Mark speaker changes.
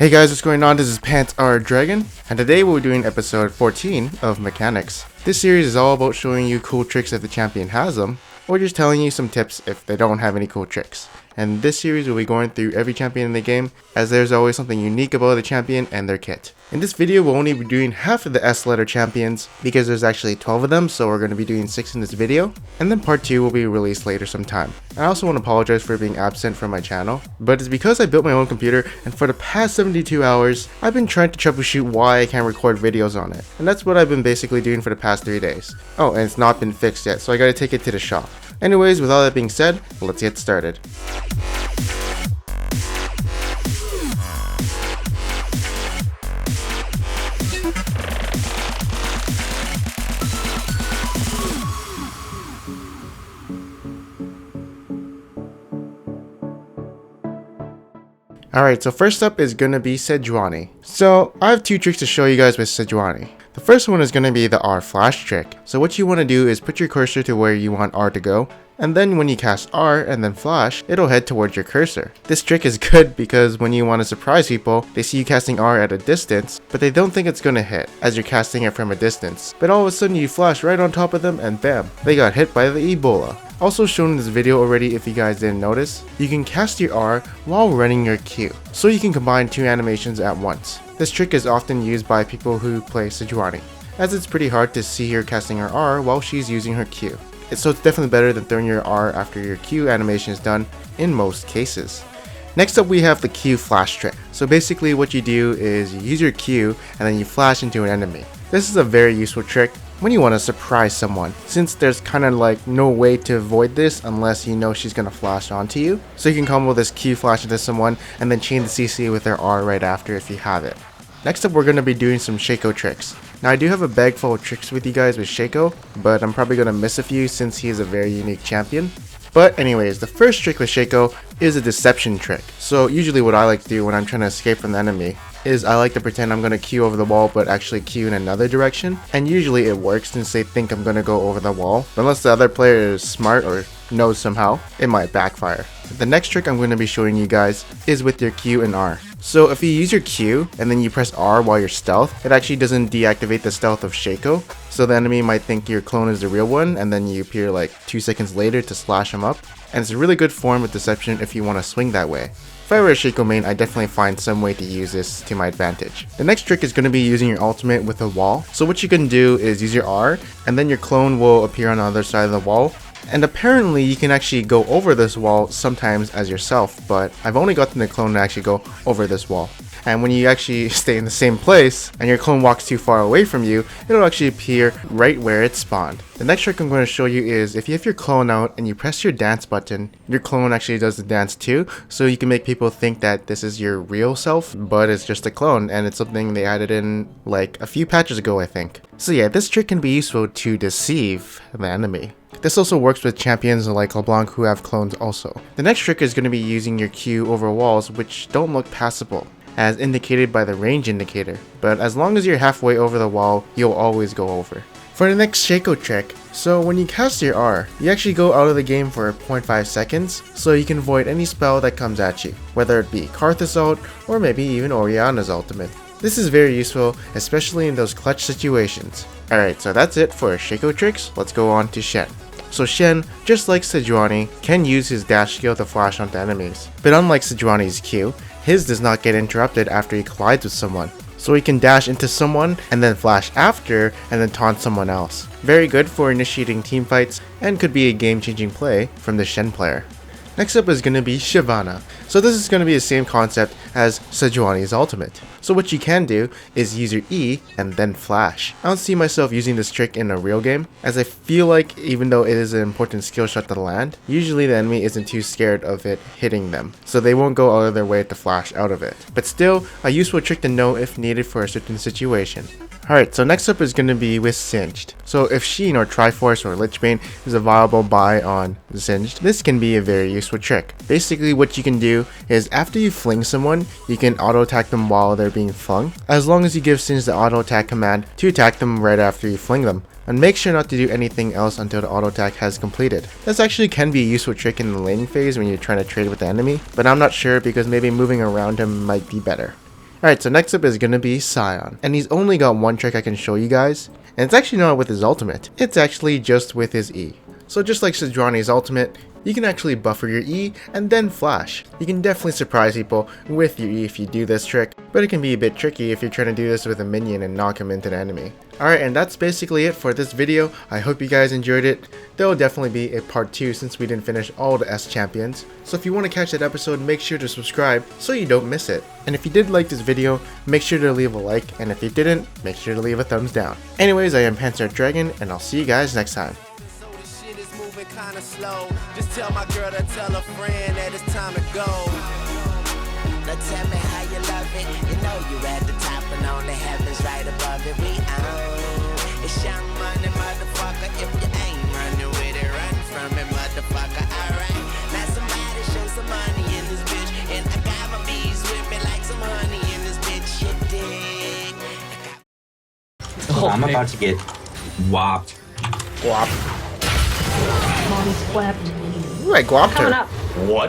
Speaker 1: Hey guys, what's going on? This is Pants Our Dragon, and today we're doing episode 14 of Mechanics. This series is all about showing you cool tricks if the champion has them, or just telling you some tips if they don't have any cool tricks. And this series will be going through every champion in the game, as there's always something unique about the champion and their kit. In this video, we'll only be doing half of the S letter champions, because there's actually 12 of them, so we're going to be doing 6 in this video, and then part 2 will be released later sometime. I also want to apologize for being absent from my channel, but it's because I built my own computer, and for the past 72 hours, I've been trying to troubleshoot why I can't record videos on it, and that's what I've been basically doing for the past 3 days. Oh, and it's not been fixed yet, so I gotta take it to the shop. Anyways, with all that being said, let's get started. Alright, so first up is gonna be Sejuani. So I have 2 tricks to show you guys with Sejuani. The first one is gonna be the R flash trick. So what you wanna do is put your cursor to where you want R to go, and then when you cast R and then flash, it'll head towards your cursor. This trick is good because when you want to surprise people, they see you casting R at a distance, but they don't think it's gonna hit, as you're casting it from a distance. But all of a sudden you flash right on top of them and bam, they got hit by the Ebola. Also shown in this video already if you guys didn't notice, you can cast your R while running your Q, so you can combine 2 animations at once. This trick is often used by people who play Sejuani, as it's pretty hard to see her casting her R while she's using her Q. So it's definitely better than throwing your R after your Q animation is done in most cases. Next up we have the Q flash trick. So basically what you do is you use your Q and then you flash into an enemy. This is a very useful trick when you want to surprise someone, since there's kind of like no way to avoid this unless you know she's gonna flash onto you. So you can combo this Q flash into someone and then chain the CC with their R right after if you have it. Next up we're going to be doing some Shaco tricks. Now I do have a bag full of tricks with you guys with Shaco, but I'm probably going to miss a few since he is a very unique champion. But anyways, the first trick with Shaco is a deception trick. So usually what I like to do when I'm trying to escape from the enemy is I like to pretend I'm going to Q over the wall but actually Q in another direction. And usually it works since they think I'm going to go over the wall. But unless the other player is smart or knows somehow, it might backfire. The next trick I'm going to be showing you guys is with your Q and R. So if you use your Q and then you press R while you're stealth, it actually doesn't deactivate the stealth of Shaco. So the enemy might think your clone is the real one and then you appear like 2 seconds later to slash him up. And it's a really good form of deception if you want to swing that way. If I were a Shaco main, I'd definitely find some way to use this to my advantage. The next trick is going to be using your ultimate with a wall. So what you can do is use your R and then your clone will appear on the other side of the wall. And apparently you can actually go over this wall sometimes as yourself, but I've only gotten the clone to actually go over this wall. And when you actually stay in the same place and your clone walks too far away from you, it'll actually appear right where it spawned. The next trick I'm going to show you is if you have your clone out and you press your dance button, your clone actually does the dance too, so you can make people think that this is your real self, but it's just a clone, and it's something they added in like a few patches ago, I think. So yeah, this trick can be useful to deceive the enemy. This also works with champions like LeBlanc who have clones also. The next trick is going to be using your Q over walls which don't look passable, as indicated by the range indicator, but as long as you're halfway over the wall, you'll always go over. For the next Shaco trick, so when you cast your R, you actually go out of the game for 0.5 seconds, so you can avoid any spell that comes at you, whether it be Karthus ult or maybe even Orianna's ultimate. This is very useful, especially in those clutch situations. Alright, so that's it for Shaco tricks, let's go on to Shen. So Shen, just like Sejuani, can use his dash skill to flash onto enemies. But unlike Sejuani's Q, his does not get interrupted after he collides with someone. So he can dash into someone and then flash after and then taunt someone else. Very good for initiating teamfights and could be a game-changing play from the Shen player. Next up is going to be Shyvana. So this is going to be the same concept as Sejuani's ultimate. So what you can do is use your E and then flash. I don't see myself using this trick in a real game, as I feel like even though it is an important skill shot to land, usually the enemy isn't too scared of it hitting them, so they won't go out of their way to flash out of it. But still, a useful trick to know if needed for a certain situation. Alright, so next up is going to be with Singed. So if Sheen or Triforce or Lichbane is a viable buy on Singed, this can be a very useful trick. Basically what you can do is after you fling someone, you can auto attack them while they're being flung, as long as you give Singed the auto attack command to attack them right after you fling them. And make sure not to do anything else until the auto attack has completed. This actually can be a useful trick in the laning phase when you're trying to trade with the enemy, but I'm not sure because maybe moving around him might be better. Alright, so next up is gonna be Scion, and he's only got one trick I can show you guys, and it's actually not with his ultimate, it's actually just with his E. So just like Sejuani's ultimate, you can actually buffer your E and then flash. You can definitely surprise people with your E if you do this trick, but it can be a bit tricky if you're trying to do this with a minion and knock him into the enemy. Alright, and that's basically it for this video. I hope you guys enjoyed it. There will definitely be a part 2 since we didn't finish all the S champions. So if you want to catch that episode, make sure to subscribe so you don't miss it. And if you did like this video, make sure to leave a like, and if you didn't, make sure to leave a thumbs down. Anyways, I am Panzer Dragon, and I'll see you guys next time.
Speaker 2: Kinda slow. Just tell my girl to tell a friend that it's time to go. Now tell me how you love it. You know you at the top and on the heavens right above it. We own. It's young money, motherfucker. If you ain't running with it, run from it, motherfucker. Alright. Now somebody show some money in this bitch. And I got my bees with me like some honey in this bitch. You dig?
Speaker 3: I'm about to get whopped.
Speaker 1: Guap.
Speaker 4: Mommy's flapped.
Speaker 1: Ooh, I guapped
Speaker 4: Coming
Speaker 1: her.
Speaker 4: up.
Speaker 3: What?